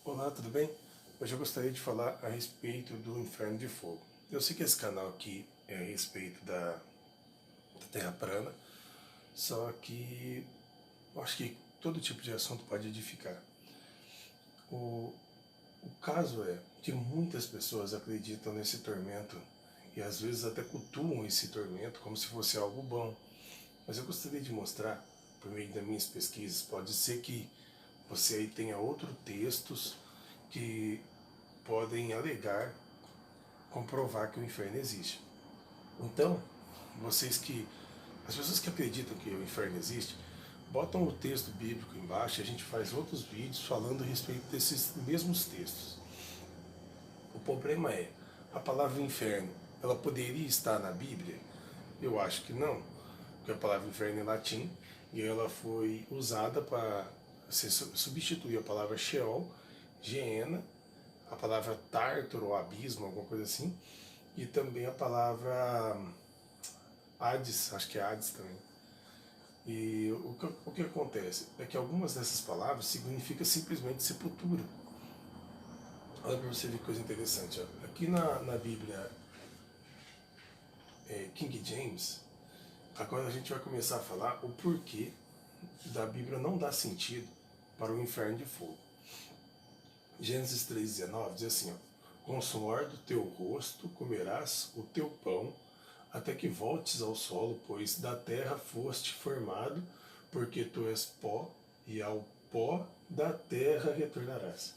Olá, tudo bem? Hoje eu gostaria de falar a respeito do Inferno de Fogo. Eu sei que esse canal aqui é a respeito da Terra plana, só que eu acho que todo tipo de assunto pode edificar. O, o caso é que muitas pessoas acreditam nesse tormento e às vezes até cultuam esse tormento como se fosse algo bom. Mas eu gostaria de mostrar, por meio das minhas pesquisas, pode ser que você aí tenha outros textos que podem alegar, comprovar que o inferno existe. Então, as pessoas que acreditam que o inferno existe, botam o texto bíblico embaixo e a gente faz outros vídeos falando a respeito desses mesmos textos. O problema é, a palavra inferno, ela poderia estar na Bíblia? Eu acho que não, porque a palavra inferno é latim e ela foi usada para substituir a palavra Sheol, Geena, a palavra tártaro ou abismo, alguma coisa assim, e também a palavra Hades, acho que é Hades também. E o que acontece é que algumas dessas palavras significam simplesmente sepultura. Olha para você ver que coisa interessante. Ó. Aqui na Bíblia King James, agora a gente vai começar a falar o porquê da Bíblia não dá sentido para o inferno de fogo. Gênesis 3,19 diz assim, ó, com o suor do teu rosto comerás o teu pão, até que voltes ao solo, pois da terra foste formado, porque tu és pó, e ao pó da terra retornarás.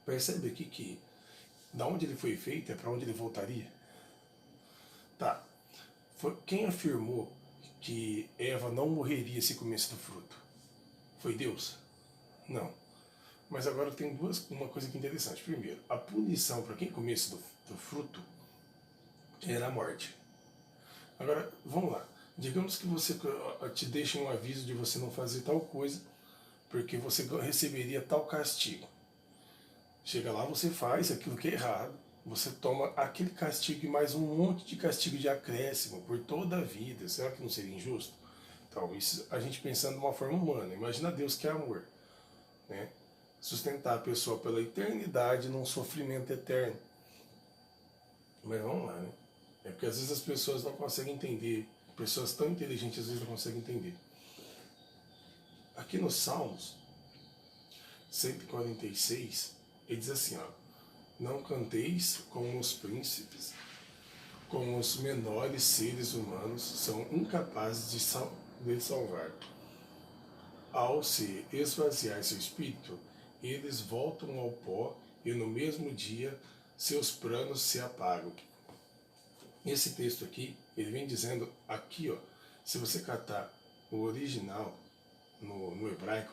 Percebe aqui que da onde ele foi feito é para onde ele voltaria? Tá. Quem afirmou que Eva não morreria se comesse do fruto? Foi Deus? Não. Mas agora tem uma coisa que é interessante. Primeiro, a punição para quem comesse do fruto era a morte. Agora, vamos lá. Digamos que você te deixa um aviso de você não fazer tal coisa, porque você receberia tal castigo. Chega lá, você faz aquilo que é errado, você toma aquele castigo e mais um monte de castigo de acréscimo por toda a vida. Será que não seria injusto? Então, isso a gente pensando de uma forma humana. Imagina Deus que é amor, né? Sustentar a pessoa pela eternidade num sofrimento eterno. Mas vamos lá, né? É porque às vezes as pessoas não conseguem entender. Pessoas tão inteligentes às vezes não conseguem entender. Aqui nos Salmos 146, ele diz assim, ó, não canteis como os príncipes, como os menores seres humanos são incapazes de salvar. Ao se esvaziar seu espírito, eles voltam ao pó e no mesmo dia seus planos se apagam. Esse texto aqui, ele vem dizendo aqui, ó, se você catar o original no hebraico,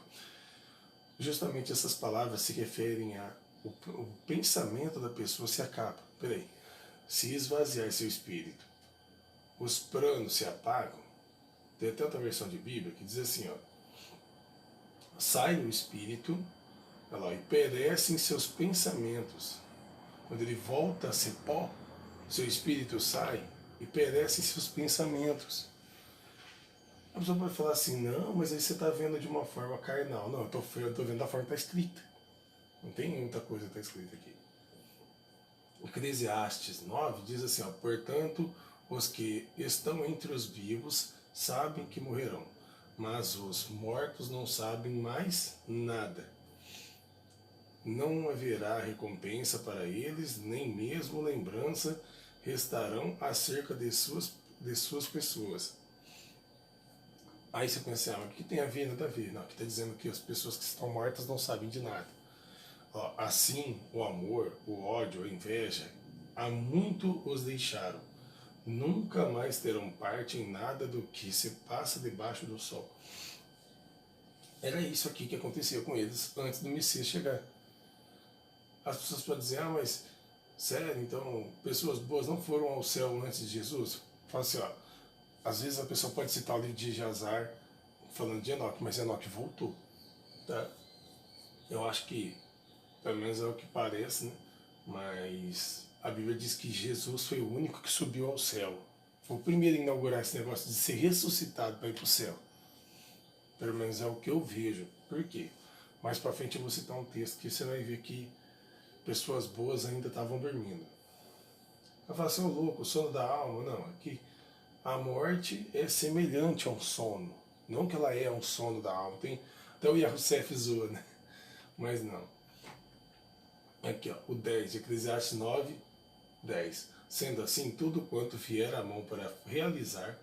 justamente essas palavras se referem o pensamento da pessoa se acaba. Peraí, se esvaziar seu espírito, os planos se apagam. Tem até outra versão de Bíblia que diz assim, ó, sai o espírito, olha lá, e perecem seus pensamentos. Quando ele volta a ser pó, seu espírito sai e perecem seus pensamentos. A pessoa pode falar assim, não, mas aí você está vendo de uma forma carnal. Não, eu estou vendo da forma que está escrita. Não tem muita coisa que está escrita aqui. Eclesiastes 9 diz assim, ó, portanto, os que estão entre os vivos sabem que morrerão, mas os mortos não sabem mais nada. Não haverá recompensa para eles, nem mesmo lembrança restarão acerca de suas pessoas. Aí você pensa, ah, mas o que tem a ver? Nada a ver. Não, aqui está dizendo que as pessoas que estão mortas não sabem de nada. Ó, assim, o amor, o ódio, a inveja, há muito os deixaram. Nunca mais terão parte em nada do que se passa debaixo do sol. Era isso aqui que acontecia com eles antes do Messias chegar. As pessoas podem dizer, ah, mas sério, então pessoas boas não foram ao céu antes de Jesus? Fala assim, ó, às vezes a pessoa pode citar o livro de Jazar falando de Enoque, mas Enoque voltou. Tá? Eu acho que, pelo menos é o que parece, né? Mas a Bíblia diz que Jesus foi o único que subiu ao céu. Foi o primeiro a inaugurar esse negócio de ser ressuscitado para ir para o céu. Pelo menos é o que eu vejo. Por quê? Mais para frente eu vou citar um texto que você vai ver que pessoas boas ainda estavam dormindo. Vai falar assim, ô louco, o sono da alma. Não, aqui a morte é semelhante a um sono. Não que ela é um sono da alma. Tem, até o Yahusef zoa, né? Mas não. Aqui, ó, o 10, Eclesiastes 9, 10. Sendo assim, tudo quanto vier à mão para realizar,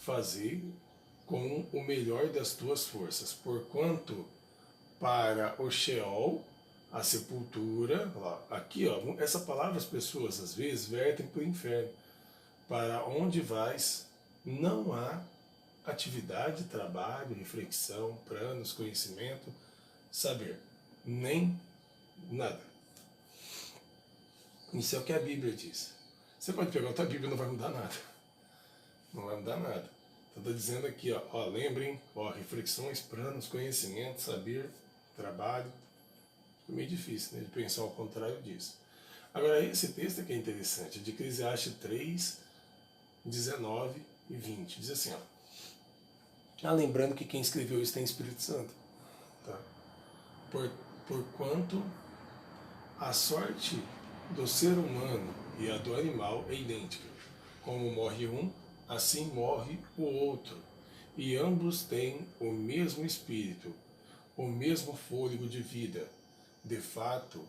fazer com o melhor das tuas forças. Porquanto para o Sheol, a sepultura, ó, aqui, ó, essa palavra as pessoas às vezes vertem para o inferno. Para onde vais, não há atividade, trabalho, reflexão, planos, conhecimento, saber, nem nada. Isso é o que a Bíblia diz. Você pode pegar a tua Bíblia e não vai mudar nada. Não vai mudar nada. Então está dizendo aqui, ó, lembrem, ó, reflexões, planos, conhecimento, saber, trabalho. É meio difícil, né, de pensar ao contrário disso. Agora, esse texto aqui é interessante, de Eclesiastes 3, 19 e 20. Diz assim, ó. Lembrando que quem escreveu isso tem Espírito Santo. Tá? Porquanto a sorte do ser humano e a do animal é idêntica. Como morre um, assim morre o outro. E ambos têm o mesmo espírito, o mesmo fôlego de vida. De fato,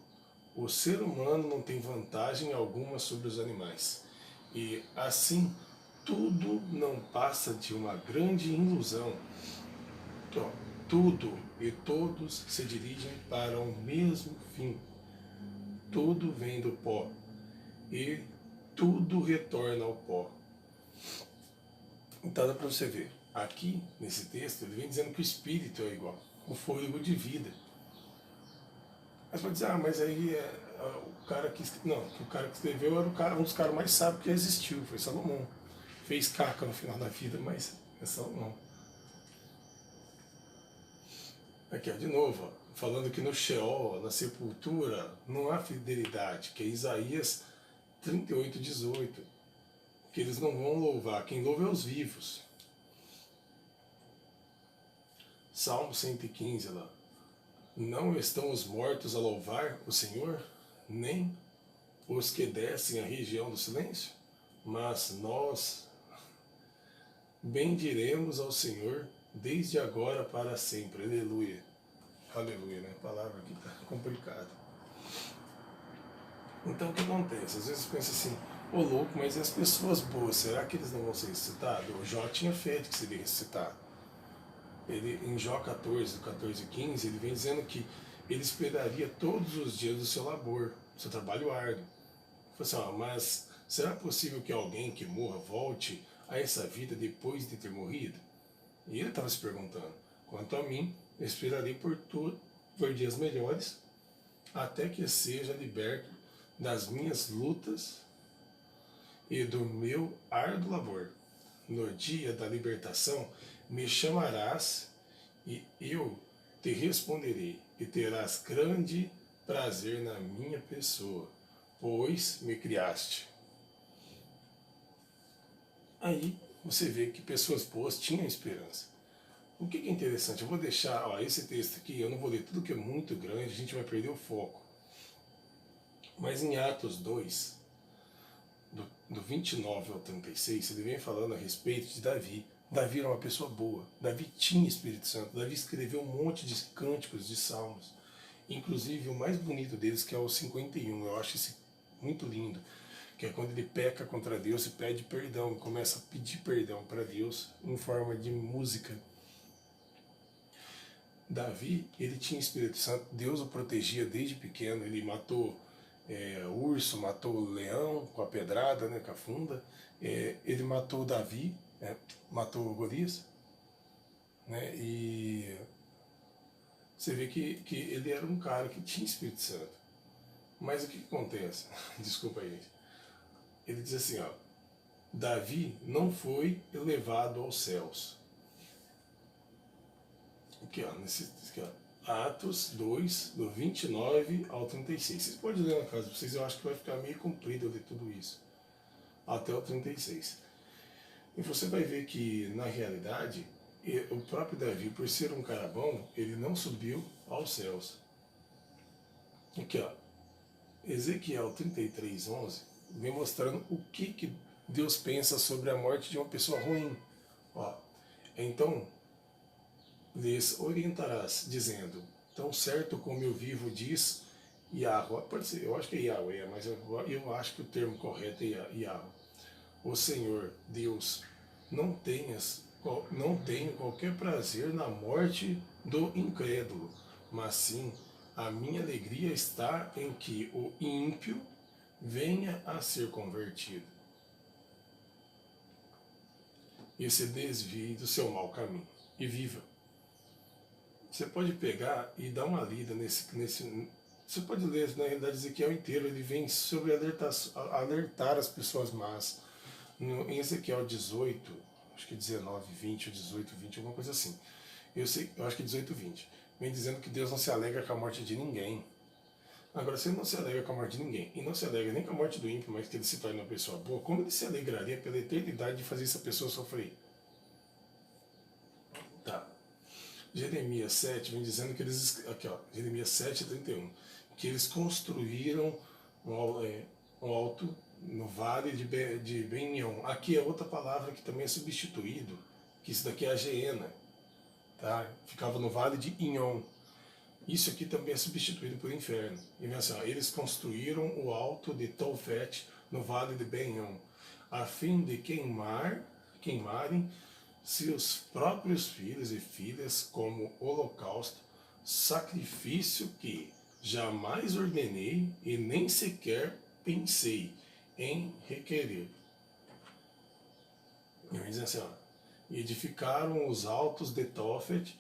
o ser humano não tem vantagem alguma sobre os animais. E assim, tudo não passa de uma grande ilusão. Então, tudo e todos se dirigem para o mesmo fim. Tudo vem do pó e tudo retorna ao pó. Então dá para você ver, aqui nesse texto ele vem dizendo que o espírito é igual, o fôlego de vida. Mas pode dizer, mas aí o cara que escreveu era um dos caras mais sábios que existiu, foi Salomão. Fez caca no final da vida, mas é Salomão. Aqui, ó, de novo, ó, falando que no Sheol, na sepultura, não há fidelidade, que é Isaías 38, 18. Que eles não vão louvar, quem louva é os vivos. Salmo 115 lá. Não estão os mortos a louvar o Senhor, nem os que descem à região do silêncio? Mas nós bendiremos ao Senhor desde agora para sempre. Aleluia. Aleluia, né? A palavra aqui está complicada. Então o que acontece? Às vezes pensa assim, ô louco, mas e as pessoas boas, será que eles não vão ser ressuscitados? O Jó tinha fé de que seria ressuscitado. Ele, em Jó 14, 14 e 15, ele vem dizendo que ele esperaria todos os dias do seu labor, do seu trabalho árduo. Ele falou assim, mas será possível que alguém que morra volte a essa vida depois de ter morrido? E ele estava se perguntando, quanto a mim, eu esperarei por dias melhores, até que seja liberto das minhas lutas e do meu árduo labor. No dia da libertação, me chamarás e eu te responderei, e terás grande prazer na minha pessoa, pois me criaste. Aí você vê que pessoas boas tinham esperança. O que é interessante, eu vou deixar esse texto aqui, eu não vou ler tudo que é muito grande, a gente vai perder o foco. Mas em Atos 2, do 29 ao 36, ele vem falando a respeito de Davi. Davi era uma pessoa boa, Davi tinha Espírito Santo, Davi escreveu um monte de cânticos, de salmos. Inclusive o mais bonito deles, que é o 51, eu acho esse muito lindo, que é quando ele peca contra Deus e pede perdão, começa a pedir perdão para Deus em forma de música. Davi, ele tinha Espírito Santo, Deus o protegia desde pequeno, ele matou urso, matou o leão com a pedrada, né, com a funda, ele matou Davi, matou Golias, né, e você vê que ele era um cara que tinha Espírito Santo. Mas o que acontece? Desculpa aí, gente. Ele diz assim, Davi não foi elevado aos céus. Aqui, aqui, Atos 2, do 29 ao 36. Vocês podem ler na casa de vocês, eu acho que vai ficar meio comprido eu ler tudo isso. Até o 36. E você vai ver que, na realidade, o próprio Davi, por ser um cara bom, ele não subiu aos céus. Aqui, ó, Ezequiel 33:11 vem mostrando o que Deus pensa sobre a morte de uma pessoa ruim. Ó, então lhes orientarás, dizendo: tão certo como eu vivo, diz Yahweh, pode ser, eu acho que é Yahweh, mas eu acho que o termo correto é Yahweh. O Senhor Deus, não tenho qualquer prazer na morte do incrédulo, mas sim a minha alegria está em que o ímpio venha a ser convertido e se desvie do seu mau caminho e viva. Você pode pegar e dar uma lida nesse você pode ler, na realidade, Ezequiel inteiro, ele vem sobre alertar as pessoas más. Em Ezequiel 18, acho que 19, 20, ou 18, 20, alguma coisa assim. Eu acho que 18, 20. Vem dizendo que Deus não se alegra com a morte de ninguém. Agora, se ele não se alegra com a morte de ninguém, e não se alegra nem com a morte do ímpio, mas que ele se torne uma pessoa boa, como ele se alegraria pela eternidade de fazer essa pessoa sofrer? Tá. Jeremias 7 vem dizendo que eles. Aqui, ó, Jeremias 7, 31. Que eles construíram um alto no vale de Ben-Ion. Aqui é outra palavra que também é substituído, que isso daqui é a Geena. Tá? Ficava no vale de Ion. Isso aqui também é substituído por inferno. E vem assim, ó, eles construíram o alto de Tofet no vale de Ben-Ion, a fim de queimarem seus próprios filhos e filhas como holocausto, sacrifício que jamais ordenei e nem sequer pensei em requerer. E diz assim, ó, e edificaram os altos de Tofet,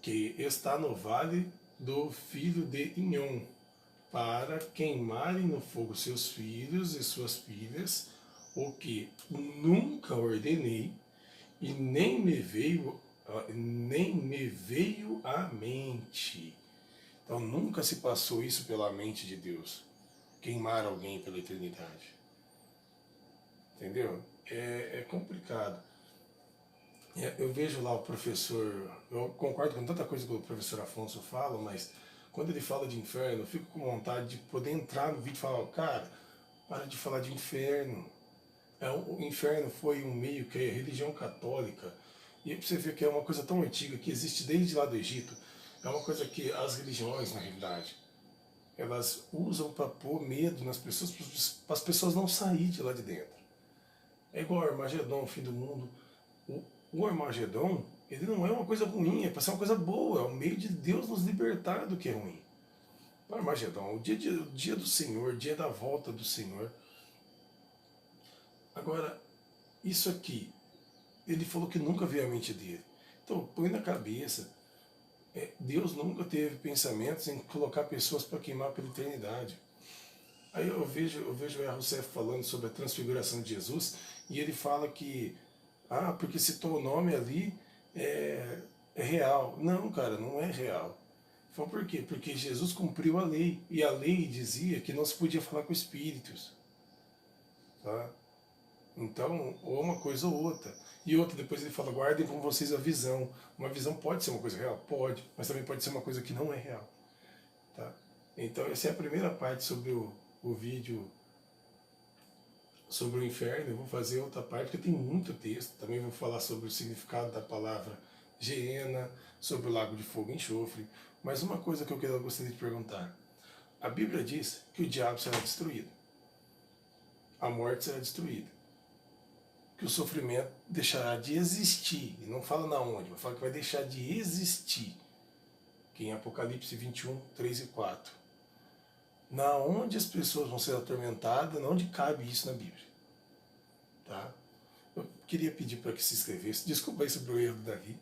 que está no vale do filho de Inon, para queimarem no fogo seus filhos e suas filhas, o que nunca ordenei, e nem me veio à mente. Então nunca se passou isso pela mente de Deus, queimar alguém pela eternidade. Entendeu? É complicado. Eu vejo lá o professor, eu concordo com tanta coisa que o professor Afonso fala, mas quando ele fala de inferno, eu fico com vontade de poder entrar no vídeo e falar, cara, para de falar de inferno. O inferno foi um meio que a religião católica, e você vê que é uma coisa tão antiga, que existe desde lá do Egito, é uma coisa que as religiões, na realidade, elas usam para pôr medo nas pessoas, para as pessoas não saírem de lá de dentro. É igual o Armagedon, o fim do mundo. O Armagedon, ele não é uma coisa ruim, é para ser uma coisa boa, é o meio de Deus nos libertar do que é ruim. O Armagedon, o dia do Senhor, o dia da volta do Senhor. Agora, isso aqui, ele falou que nunca veio à mente dele. Então, põe na cabeça, Deus nunca teve pensamentos em colocar pessoas para queimar pela eternidade. Aí eu vejo o Yahya Youssef falando sobre a transfiguração de Jesus, e ele fala que, porque citou o nome ali, é real. Não, cara, não é real. Fala por quê? Porque Jesus cumpriu a lei, e a lei dizia que não se podia falar com espíritos. Tá? Então, ou uma coisa ou outra. E outra, depois ele fala, guardem com vocês a visão. Uma visão pode ser uma coisa real? Pode, mas também pode ser uma coisa que não é real. Tá? Então, essa é a primeira parte sobre o vídeo sobre o inferno. Eu vou fazer outra parte, porque tem muito texto. Também vou falar sobre o significado da palavra Geena, sobre o lago de fogo e enxofre. Mas uma coisa que eu gostaria de perguntar. A Bíblia diz que o diabo será destruído. A morte será destruída. Que o sofrimento deixará de existir. E não fala na onde, mas fala que vai deixar de existir. Que em Apocalipse 21, 3 e 4. Na onde as pessoas vão ser atormentadas, onde cabe isso na Bíblia. Tá? Eu queria pedir para que se inscrevesse, desculpa aí sobre o erro do Davi,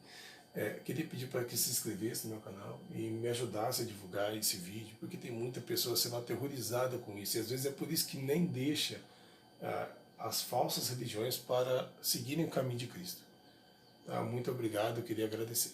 queria pedir para que se inscrevesse no meu canal e me ajudasse a divulgar esse vídeo, porque tem muita pessoa sendo aterrorizada com isso, e às vezes é por isso que nem deixa as falsas religiões para seguirem o caminho de Cristo. Tá? Muito obrigado, eu queria agradecer.